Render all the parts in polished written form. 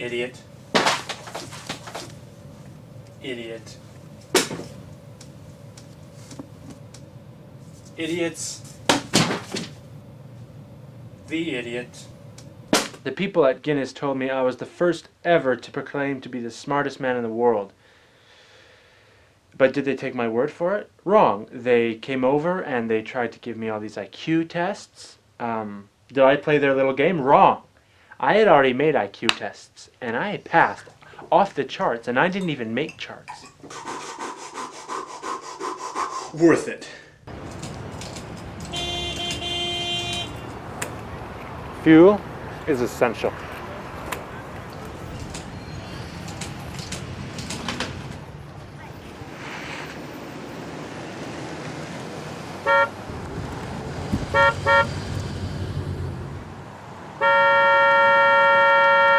Idiot. Idiot. Idiots. The idiot. The people at Guinness told me I was the first ever to proclaim to be the smartest man in the world. But did they take my word for it? Wrong. They came over and they tried to give me all these IQ tests. Did I play their little game? Wrong. I had already made IQ tests, and I had passed off the charts, and I didn't even make charts. Worth it. Fuel is essential.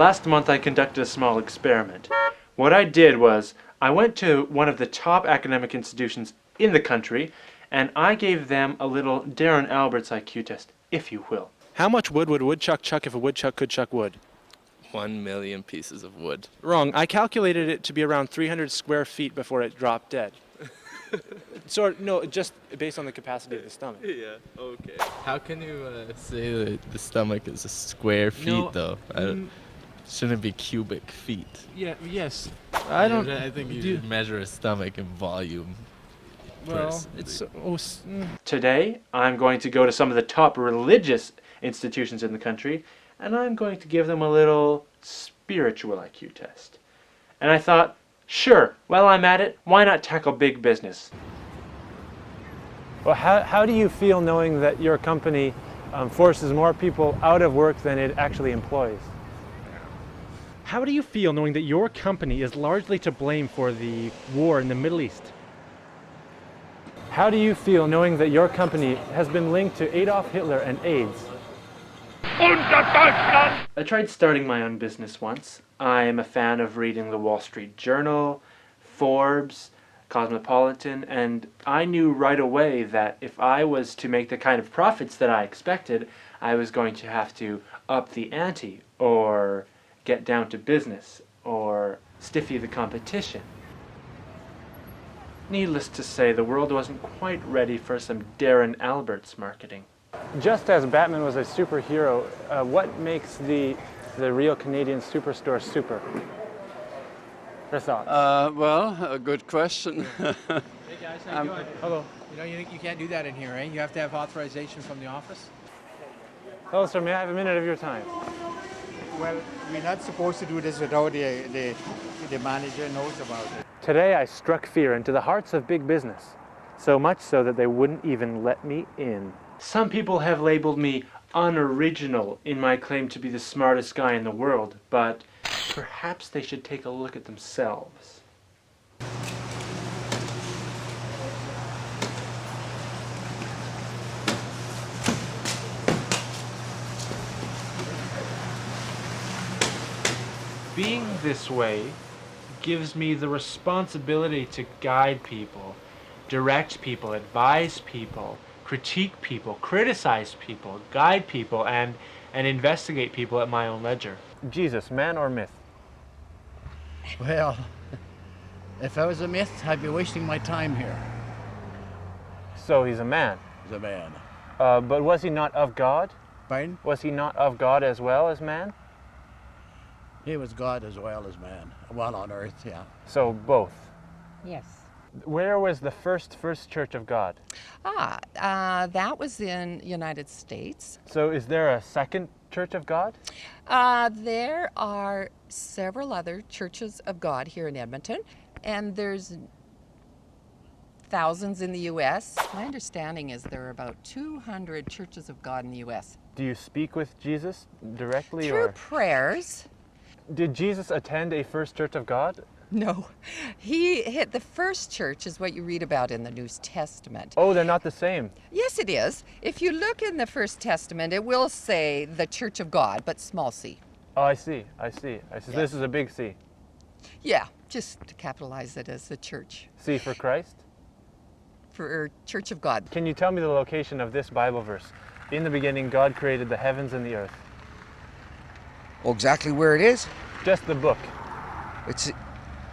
Last month I conducted a small experiment. What I did was, I went to one of the top academic institutions in the country, and I gave them a little Daren Alberts IQ test, if you will. How much wood would a woodchuck chuck if a woodchuck could chuck wood? 1 million pieces of wood. Wrong. I calculated it to be around 300 square feet before it dropped dead. No, just based on the capacity of the stomach. Yeah, okay. How can you say that the stomach is a square feet, though? Shouldn't it be cubic feet? Yeah, yes. I think you should measure a stomach in volume. Well, Today, I'm going to go to some of the top religious institutions in the country, and I'm going to give them a little spiritual IQ test. And I thought, sure, while I'm at it, why not tackle big business? Well, how do you feel knowing that your company forces more people out of work than it actually employs? How do you feel knowing that your company is largely to blame for the war in the Middle East? How do you feel knowing that your company has been linked to Adolf Hitler and AIDS? I tried starting my own business once. I am a fan of reading the Wall Street Journal, Forbes, Cosmopolitan, and I knew right away that if I was to make the kind of profits that I expected, I was going to have to up the ante, or get down to business, or stiffy the competition. Needless to say, the world wasn't quite ready for some Daren Alberts marketing. Just as Batman was a superhero, what makes the real Canadian superstore super? Your thoughts? Well, a good question. Hey guys, how you doing? Hello. You can't do that in here, eh? You have to have authorization from the office? Hello, sir. May I have a minute of your time? Well, we're not supposed to do this without the manager knows about it. Today I struck fear into the hearts of big business, so much so that they wouldn't even let me in. Some people have labeled me unoriginal in my claim to be the smartest guy in the world, but perhaps they should take a look at themselves. Being this way gives me the responsibility to guide people, direct people, advise people, critique people, criticize people, guide people, and investigate people at my own leisure. Jesus, man or myth? Well, if I was a myth, I'd be wasting my time here. So he's a man. He's a man. But was he not of God? Pardon? Was he not of God as well as man? He was God as well as man. Well, on earth, yeah. So both. Yes. Where was the first Church of God? That was in United States. So is there a second Church of God? There are several other churches of God here in Edmonton, and there's thousands in the U.S. My understanding is there are about 200 churches of God in the U.S. Do you speak with Jesus directly? Through or prayers. Did Jesus attend a first Church of God? No. He hit the first church is what you read about in the New Testament. Oh, they're not the same. Yes, it is. If you look in the First Testament, it will say the Church of God, but small c. Oh, I see. Yeah. This is a big C. Yeah, just to capitalize it as the church. C for Christ? For Church of God. Can you tell me the location of this Bible verse? In the beginning, God created the heavens and the earth. Oh, exactly where it is? just the book?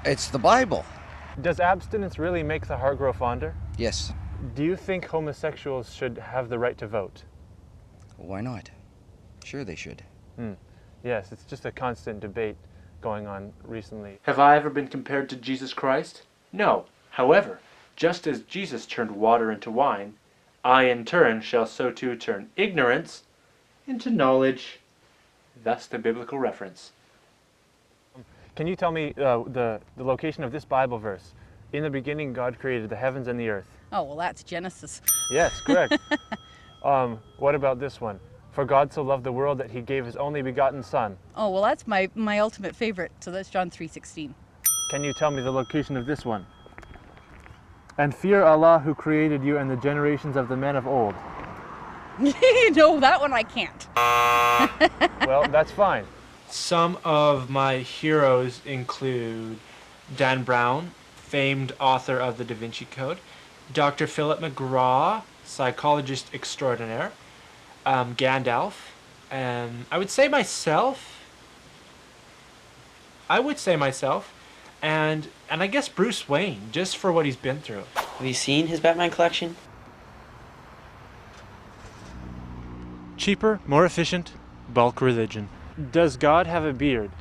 It's the Bible. Does abstinence really make the heart grow fonder? Yes. Do you think homosexuals should have the right to vote? Why not? Sure they should. Yes, it's just a constant debate going on recently. Have I ever been compared to Jesus Christ? No. However, just as Jesus turned water into wine, I in turn shall so too turn ignorance into knowledge. Thus the biblical reference. Can you tell me the location of this Bible verse? In the beginning God created the heavens and the earth. Oh, well, that's Genesis. Yes, correct. What about this one? For God so loved the world that he gave his only begotten Son. Oh, well, that's my ultimate favorite. So that's John 3:16. Can you tell me the location of this one? And fear Allah who created you and the generations of the men of old. No, that one I can't. Well, that's fine. Some of my heroes include Dan Brown, famed author of the Da Vinci Code, Dr. Philip McGraw, psychologist extraordinaire, Gandalf, and I would say myself, and I guess Bruce Wayne, just for what he's been through. Have you seen his Batman collection? Cheaper, more efficient, bulk religion. Does God have a beard?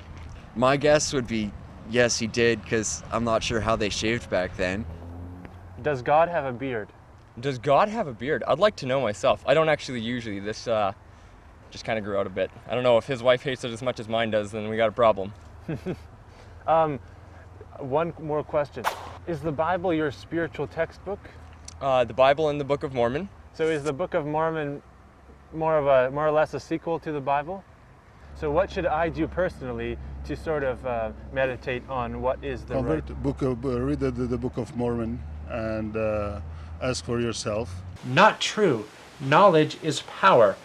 My guess would be yes, he did, because I'm not sure how they shaved back then. Does God have a beard? Does God have a beard? I'd like to know myself. I don't actually usually. This just kind of grew out a bit. I don't know, if his wife hates it as much as mine does, then we got a problem. One more question. Is the Bible your spiritual textbook? The Bible and the Book of Mormon. So is the Book of Mormon more or less a sequel to the Bible? So what should I do personally to sort of meditate on what is the right? Read the Book of Mormon and ask for yourself. Not true. Knowledge is power.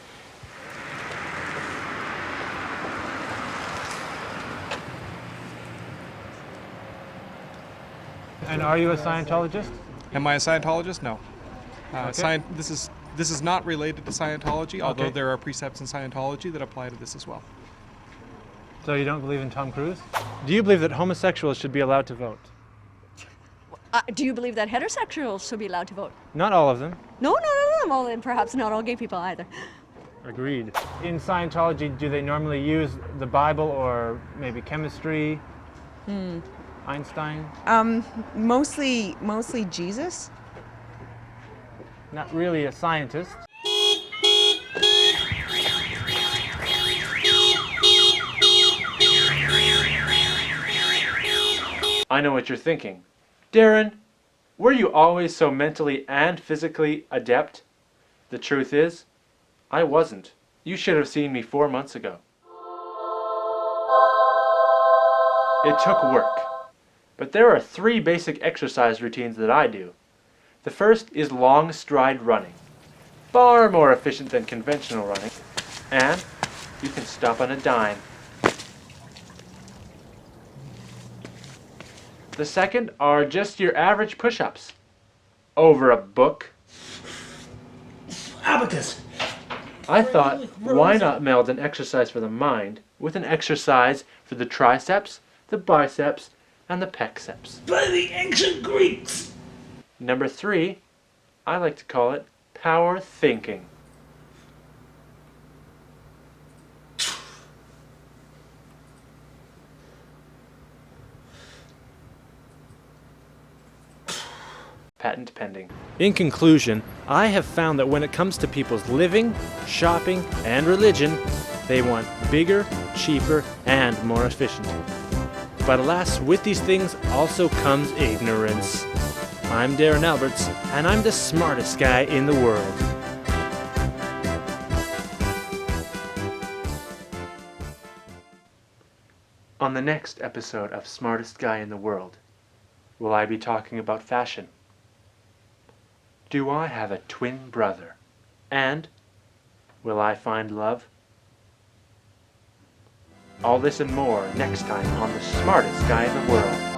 And are you a Scientologist? Am I a Scientologist? No. Okay. This is not related to Scientology, although there are precepts in Scientology that apply to this as well. So you don't believe in Tom Cruise? Do you believe that homosexuals should be allowed to vote? Do you believe that heterosexuals should be allowed to vote? Not all of them. No. Well, and perhaps not all gay people either. Agreed. In Scientology, do they normally use the Bible or maybe chemistry? Einstein? Mostly Jesus. Not really a scientist. I know what you're thinking. Daren, were you always so mentally and physically adept? The truth is, I wasn't. You should have seen me 4 months ago. It took work. But there are 3 basic exercise routines that I do. The first is long stride running. Far more efficient than conventional running. And you can stop on a dime. The second are just your average push-ups. Over a book. Abacus! I thought, why not meld an exercise for the mind with an exercise for the triceps, the biceps, and the pexips? By the ancient Greeks! Number 3, I like to call it power thinking. Patent pending. In conclusion, I have found that when it comes to people's living, shopping, and religion, they want bigger, cheaper, and more efficient. But alas, with these things also comes ignorance. I'm Daren Alberts, and I'm the smartest guy in the world. On the next episode of Smartest Guy in the World, will I be talking about fashion? Do I have a twin brother? And will I find love? All this and more next time on The Smartest Guy in the World.